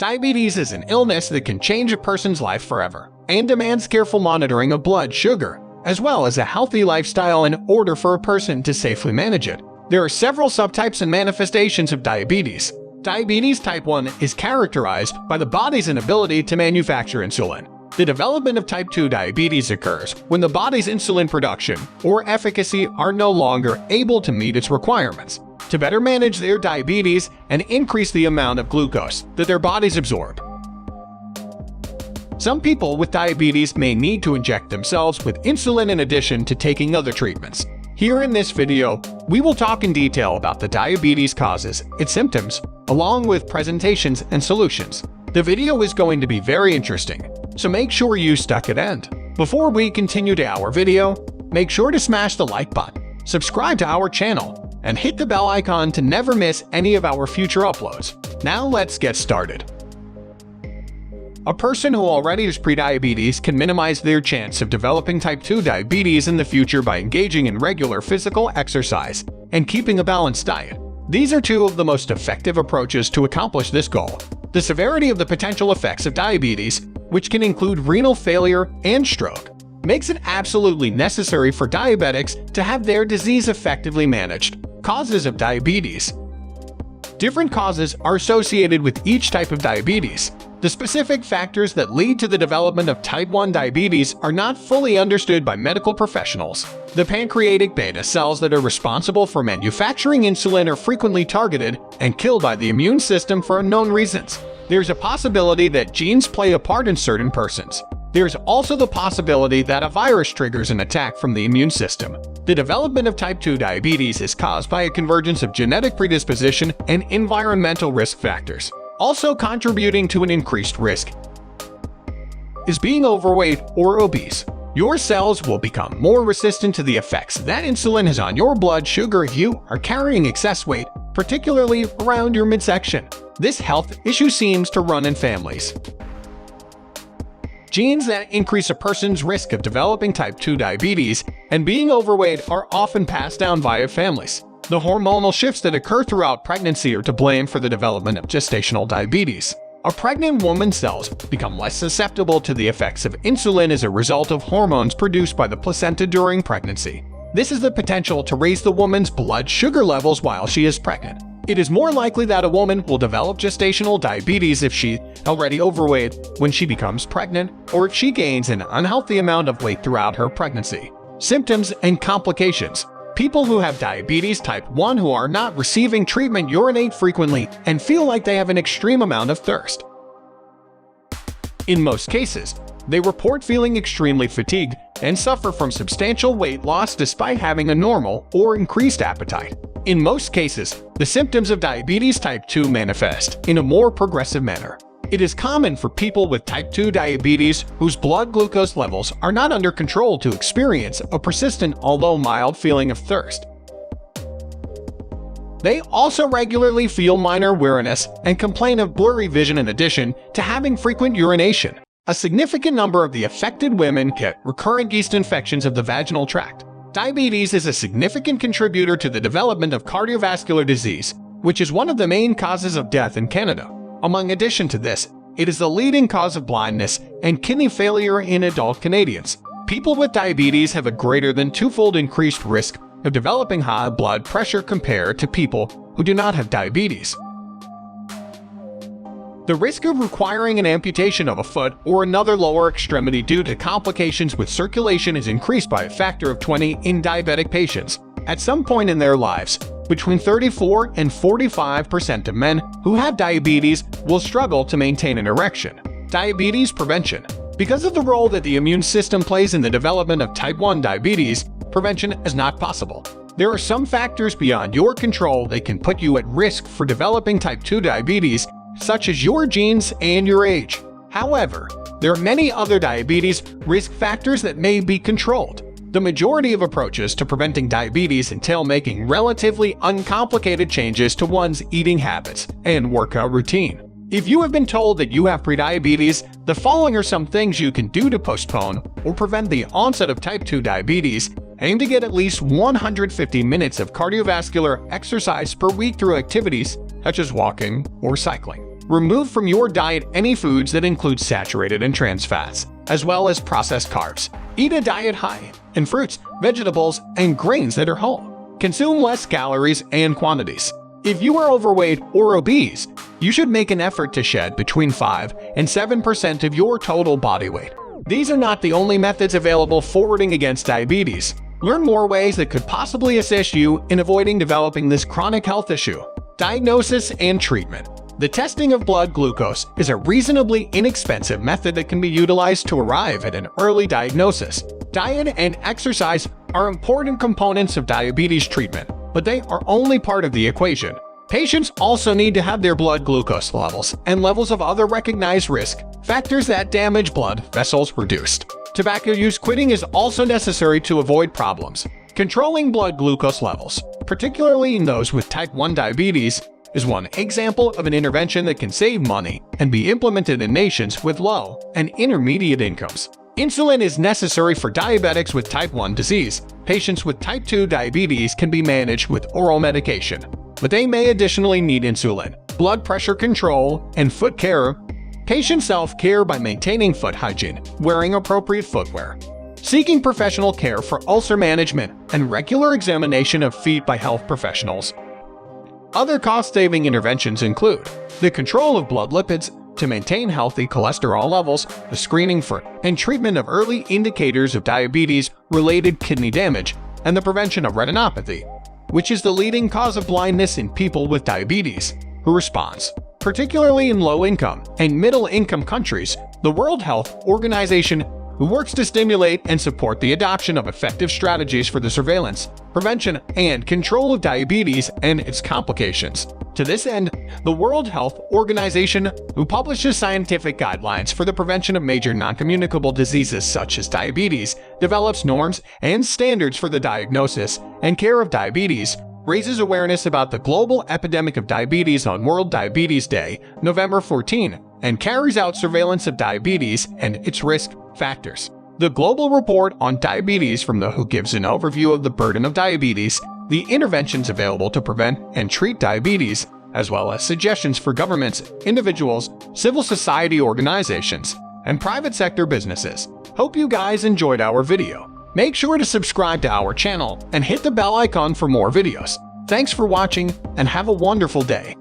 Diabetes is an illness that can change a person's life forever and demands careful monitoring of blood sugar, as well as a healthy lifestyle in order for a person to safely manage it. There are several subtypes and manifestations of diabetes. Diabetes type 1 is characterized by the body's inability to manufacture insulin. The development of type 2 diabetes occurs when the body's insulin production or efficacy are no longer able to meet its requirements to better manage their diabetes and increase the amount of glucose that their bodies absorb. Some people with diabetes may need to inject themselves with insulin in addition to taking other treatments. Here in this video, we will talk in detail about the diabetes causes, its symptoms, along with presentations and solutions. The video is going to be very interesting, so make sure you stuck at end. Before we continue to our video, make sure to smash the like button, subscribe to our channel, and hit the bell icon to never miss any of our future uploads. Now let's get started. A person who already has prediabetes can minimize their chance of developing type 2 diabetes in the future by engaging in regular physical exercise and keeping a balanced diet. These are two of the most effective approaches to accomplish this goal. The severity of the potential effects of diabetes, which can include renal failure and stroke, makes it absolutely necessary for diabetics to have their disease effectively managed. Causes of diabetes. Different causes are associated with each type of diabetes. The specific factors that lead to the development of type 1 diabetes are not fully understood by medical professionals. The pancreatic beta cells that are responsible for manufacturing insulin are frequently targeted and killed by the immune system for unknown reasons. There's a possibility that genes play a part in certain persons. There's also the possibility that a virus triggers an attack from the immune system. The development of type 2 diabetes is caused by a convergence of genetic predisposition and environmental risk factors. Also contributing to an increased risk is being overweight or obese. Your cells will become more resistant to the effects that insulin has on your blood sugar if you are carrying excess weight, particularly around your midsection. This health issue seems to run in families. Genes that increase a person's risk of developing type 2 diabetes and being overweight are often passed down via families. The hormonal shifts that occur throughout pregnancy are to blame for the development of gestational diabetes. A pregnant woman's cells become less susceptible to the effects of insulin as a result of hormones produced by the placenta during pregnancy. This has the potential to raise the woman's blood sugar levels while she is pregnant. It is more likely that a woman will develop gestational diabetes if she's already overweight when she becomes pregnant, or if she gains an unhealthy amount of weight throughout her pregnancy. Symptoms and complications. People who have diabetes type 1 who are not receiving treatment urinate frequently and feel like they have an extreme amount of thirst. In most cases, they report feeling extremely fatigued and suffer from substantial weight loss despite having a normal or increased appetite. In most cases, the symptoms of diabetes type 2 manifest in a more progressive manner. It is common for people with type 2 diabetes whose blood glucose levels are not under control to experience a persistent, although mild, feeling of thirst. They also regularly feel minor weariness and complain of blurry vision in addition to having frequent urination. A significant number of the affected women get recurrent yeast infections of the vaginal tract. Diabetes is a significant contributor to the development of cardiovascular disease, which is one of the main causes of death in Canada. Among addition to this, it is the leading cause of blindness and kidney failure in adult Canadians. People with diabetes have a greater than twofold increased risk of developing high blood pressure compared to people who do not have diabetes. The risk of requiring an amputation of a foot or another lower extremity due to complications with circulation is increased by a factor of 20 in diabetic patients. At some point in their lives, between 34 and 45% of men who have diabetes will struggle to maintain an erection. Diabetes prevention. Because of the role that the immune system plays in the development of type 1 diabetes, prevention is not possible. There are some factors beyond your control that can put you at risk for developing type 2 diabetes, such as your genes and your age. However, there are many other diabetes risk factors that may be controlled. The majority of approaches to preventing diabetes entail making relatively uncomplicated changes to one's eating habits and workout routine. If you have been told that you have prediabetes, the following are some things you can do to postpone or prevent the onset of type 2 diabetes. Aim to get at least 150 minutes of cardiovascular exercise per week through activities such as walking or cycling. Remove from your diet any foods that include saturated and trans fats, as well as processed carbs. Eat a diet high in fruits, vegetables, and grains that are whole. Consume less calories and quantities. If you are overweight or obese, you should make an effort to shed between 5 and 7% of your total body weight. These are not the only methods available forwarding against diabetes. Learn more ways that could possibly assist you in avoiding developing this chronic health issue. Diagnosis and treatment. The testing of blood glucose is a reasonably inexpensive method that can be utilized to arrive at an early diagnosis. Diet and exercise are important components of diabetes treatment, but they are only part of the equation. Patients also need to have their blood glucose levels and levels of other recognized risk factors that damage blood vessels reduced. Tobacco use quitting is also necessary to avoid problems. Controlling blood glucose levels, particularly in those with type 1 diabetes, is one example of an intervention that can save money and be implemented in nations with low and intermediate incomes. Insulin is necessary for diabetics with type 1 disease. Patients with type 2 diabetes can be managed with oral medication, but they may additionally need insulin, blood pressure control, and foot care. Patient self-care by maintaining foot hygiene, wearing appropriate footwear, seeking professional care for ulcer management, and regular examination of feet by health professionals. Other cost-saving interventions include the control of blood lipids to maintain healthy cholesterol levels, the screening for and treatment of early indicators of diabetes-related kidney damage, and the prevention of retinopathy, which is the leading cause of blindness in people with diabetes. Who responds? Particularly in low-income and middle-income countries, the World Health Organization, who works to stimulate and support the adoption of effective strategies for the surveillance, prevention, and control of diabetes and its complications. To this end, the World Health Organization, who publishes scientific guidelines for the prevention of major non-communicable diseases such as diabetes, develops norms and standards for the diagnosis and care of diabetes, raises awareness about the global epidemic of diabetes on World Diabetes Day, November 14, and carries out surveillance of diabetes and its risk factors. The Global Report on Diabetes from the WHO gives an overview of the burden of diabetes, the interventions available to prevent and treat diabetes, as well as suggestions for governments, individuals, civil society organizations, and private sector businesses. Hope you guys enjoyed our video. Make sure to subscribe to our channel and hit the bell icon for more videos. Thanks for watching and have a wonderful day.